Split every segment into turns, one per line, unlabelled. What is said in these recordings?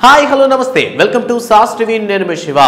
hi hello నమస్తే welcome to sauce TV నేను మీ శివ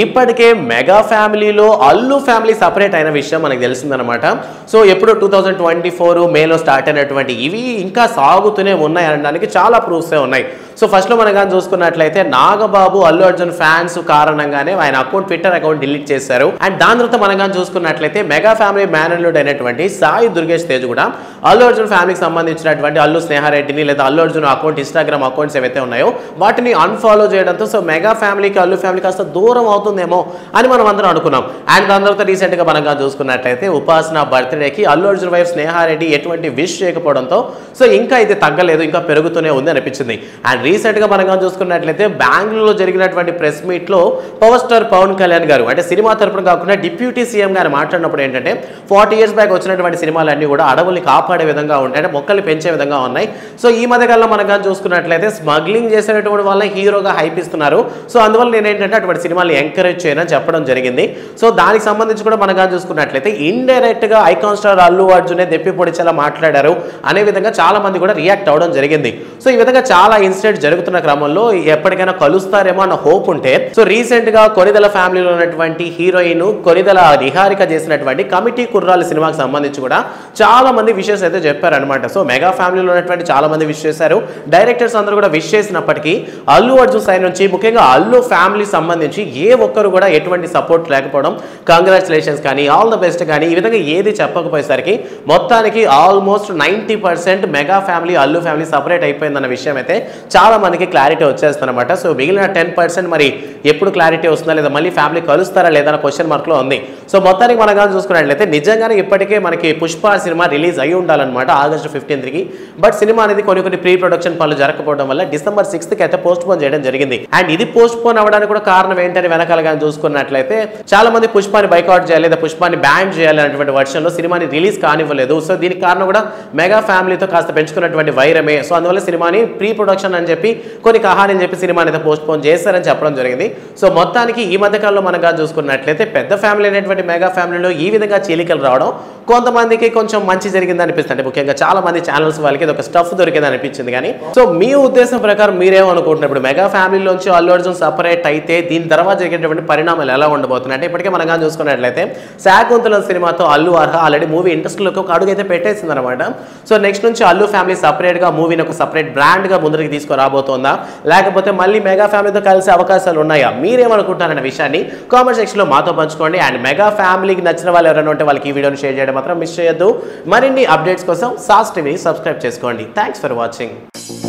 ఇప్పటికే మెగా ఫ్యామిలీలో అల్లు ఫ్యామిలీ సెపరేట్ అయిన విషయం మనకు తెలిసిందనమాట సో ఎప్పుడు 2024 మేలో స్టార్ట్ అయినటువంటి ఇవి ఇంకా సాగుతూనే ఉన్నాయి అనడానికి చాలా ప్రూఫ్సే ఉన్నాయి సో ఫస్ట్లో మనం కానీ చూసుకున్నట్లయితే నాగబాబు అల్లు అర్జున్ ఫ్యాన్స్ కారణంగానే ఆయన అకౌంట్ ట్విట్టర్ అకౌంట్ డిలీట్ చేశారు అండ్ దాని తర్వాత మనం కానీ చూసుకున్నట్లయితే మెగా ఫ్యామిలీ మేనల్లుడ్ అయినటువంటి సాయి దుర్గేష్ తేజ్ కూడా అల్లు అర్జున్ ఫ్యామిలీకి సంబంధించినటువంటి అల్లు స్నేహారెడ్డిని లేదా Allu Arjun account Instagram accounts ఏవైతే ఉన్నాయో వాటిని అన్ఫాలో చేయడంతో సో మెగా ఫ్యామిలీకి అల్లు ఫ్యామిలీ కాస్త దూరం అవుతుందేమో అని మనం అందరం అనుకున్నాం అండ్ దాని తర్వాత రీసెంట్గా మనం కానీ చూసుకున్నట్లయితే ఉపాసన బర్త్డేకి అల్లు అర్జున్ వైఫ్ స్నేహారెడ్డి ఎటువంటి విష్ చేయకపోవడంతో సో ఇంకా ఇది తగ్గలేదు ఇంకా పెరుగుతూనే ఉంది అనిపించింది అండ్ రీసెంట్గా మనం కానీ చూసుకున్నట్లయితే బెంగళూరులో జరిగినటువంటి ప్రెస్ మీట్లో పవర్ స్టార్ పవన్ కళ్యాణ్ గారు అంటే సినిమా తరపున కాకుండా డిప్యూటీ సీఎం గారు మాట్లాడినప్పుడు ఏంటంటే 40 years బ్యాక్ వచ్చినటువంటి సినిమాలన్నీ కూడా అడవుల్ని కాపాడే విధంగా ఉంటాయి అంటే మొక్కల్ని పెంచే విధంగా ఉన్నాయి సో ఈ మధ్యకాలంలో మనం కానీ చూసుకున్నట్లయితే స్మగ్లింగ్ చేసేటువంటి వాళ్ళ హీరోగా హైప్ ఇస్తున్నారు సో అందువల్ల నేను ఏంటంటే అటువంటి సినిమాలు ఎంకరేజ్ చేయనని చెప్పడం జరిగింది సో దానికి సంబంధించి కూడా మనం కానీ చూసుకున్నట్లయితే ఇండైరెక్ట్ గా ఐకాన్ స్టార్ అల్లు అర్జునే దెప్పి పొడిచేలా మాట్లాడారు అనే విధంగా చాలా మంది కూడా రియాక్ట్ అవడం జరిగింది సో ఈ విధంగా చాలా ఇన్సిడెంట్ జరుగుతున్న క్రమంలో ఎప్పటికైనా కలుస్తారేమో అన్న హోప్ ఉంటే సో రీసెంట్ గా కొనిదల ఫ్యామిలీలో ఉన్నటువంటి హీరోయిన్ కొనిదల నిహారిక చేసినటువంటి కమిటీ కుర్రాలు సినిమాకి సంబంధించి కూడా చాలా మంది విషెస్ అయితే చెప్పారనమాట సో మెగా ఫ్యామిలీలో ఉన్నటువంటి చాలా మంది విష్ చేశారు డైరెక్టర్స్ అందరూ కూడా విష్ చేసినప్పటికీ అల్లు అర్జున్ సైడ్ నుంచి ముఖ్యంగా అల్లు ఫ్యామిలీ సంబంధించి ఏ ఒక్కరు కూడా ఎటువంటి సపోర్ట్ లేకపోవడం కంగ్రాచులేషన్స్ కానీ ఆల్ ద బెస్ట్ కానీ ఈ విధంగా ఏది చెప్పకపోయేసరికి మొత్తానికి almost 90% mega family Allu family separate అయిపోయిందన్న విషయం అయితే చాలా మనకి క్లారిటీ వచ్చేస్తుందన్నమాట సో మిగిలిన 10% మరి ఎప్పుడు క్లారిటీ వస్తుందా లేదా మళ్ళీ ఫ్యామిలీ కలుస్తారా లేదా క్వశ్చన్ మార్క్లో ఉంది సో మొత్తానికి మనం కానీ చూసుకున్నట్లయితే నిజంగానే ఇప్పటికే మనకి పుష్ప సినిమా రిలీజ్ అయ్యి ఉండాలన్నమాట ఆగస్టు 15కి బట్ సినిమా అనేది కొన్ని ప్రీ ప్రొడక్షన్ పనులు జరగకపోవడం వల్ల December 6కి అయితే పోస్ట్ పోన్ చేయడం జరిగింది అండ్ ఇది పోస్ట్ పోన్ అవ్వడానికి కూడా కారణం ఏంటని వెనకాల కానీ చూసుకున్నట్లయితే చాలా మంది పుష్పాన్ని బైకాట్ చేయాలి లేదా పుష్పాన్ని బ్యాన్ చేయాలి అనేటువంటి వర్షన్లో సినిమాని రిలీజ్ కానివ్వలేదు సో దీనికి కారణం కూడా మెగా ఫ్యామిలీతో కాస్త పెంచుకున్నటువంటి వైరమే సో అందువల్ల సినిమాని ప్రీ ప్రొడక్షన్ అని చెప్పి కొన్ని కహాని చెప్పి సినిమాని అయితే పోస్ట్ పోన్ చేస్తారని చెప్పడం జరిగింది సో మొత్తానికి ఈ మధ్యకాలంలో మనం కానీ చూసుకున్నట్లయితే పెద్ద ఫ్యామిలీ అనేటువంటి మెగా ఫ్యామిలీలో ఈ విధంగా చీలికలు రావడం కొంతమందికి కొంచెం మంచి జరిగింది అనిపిస్తుంది అంటే ముఖ్యంగా చాలా మంది ఛానల్స్ వాళ్ళకి ఇది ఒక స్టఫ్ దొరికింది అనిపించింది కానీ సో మీ ఉద్దేశం ప్రకారం మీరేమనుకుంటున్నారు ఇప్పుడు మెగా ఫ్యామిలీలోంచి అల్లు అర్జున్ సపరేట్ అయితే దీని తర్వాత జరిగేటువంటి పరిణామాలు ఎలా ఉండబోతున్నాయి అంటే ఇప్పటికే మనం కానీ చూసుకున్నట్లయితే శాకుంతలం సినిమాతో అల్లు అర్హ ఆల్రెడీ మూవీ ఇండస్ట్రీలోకి ఒక అడుగు అయితే పెట్టేసింది అనమాట సో నెక్స్ట్ నుంచి అల్లు ఫ్యామిలీ సపరేట్ గా మూవీని ఒక సపరేట్ బ్రాండ్ గా ముందరికి తీసుకురాబోతోందా లేకపోతే మళ్ళీ మెగా ఫ్యామిలీతో కలిసే అవకాశాలు ఉన్నాయా మీరేమనుకుంటారనే విషయాన్ని కామెంట్ సెక్షన్ లో మాతో పంచుకోండి అండ్ మెగా ఫ్యామిలీకి నచ్చిన వాళ్ళు ఎవరైనా ఉంటే వాళ్ళకి ఈ వీడియోని షేర్ చేయడం మాత్రం మిస్ చేయొద్దు మరిన్ని అప్డేట్స్ కోసం సాస్ టీవీ సబ్స్క్రైబ్ చేసుకోండి థ్యాంక్స్ ఫర్ వాచింగ్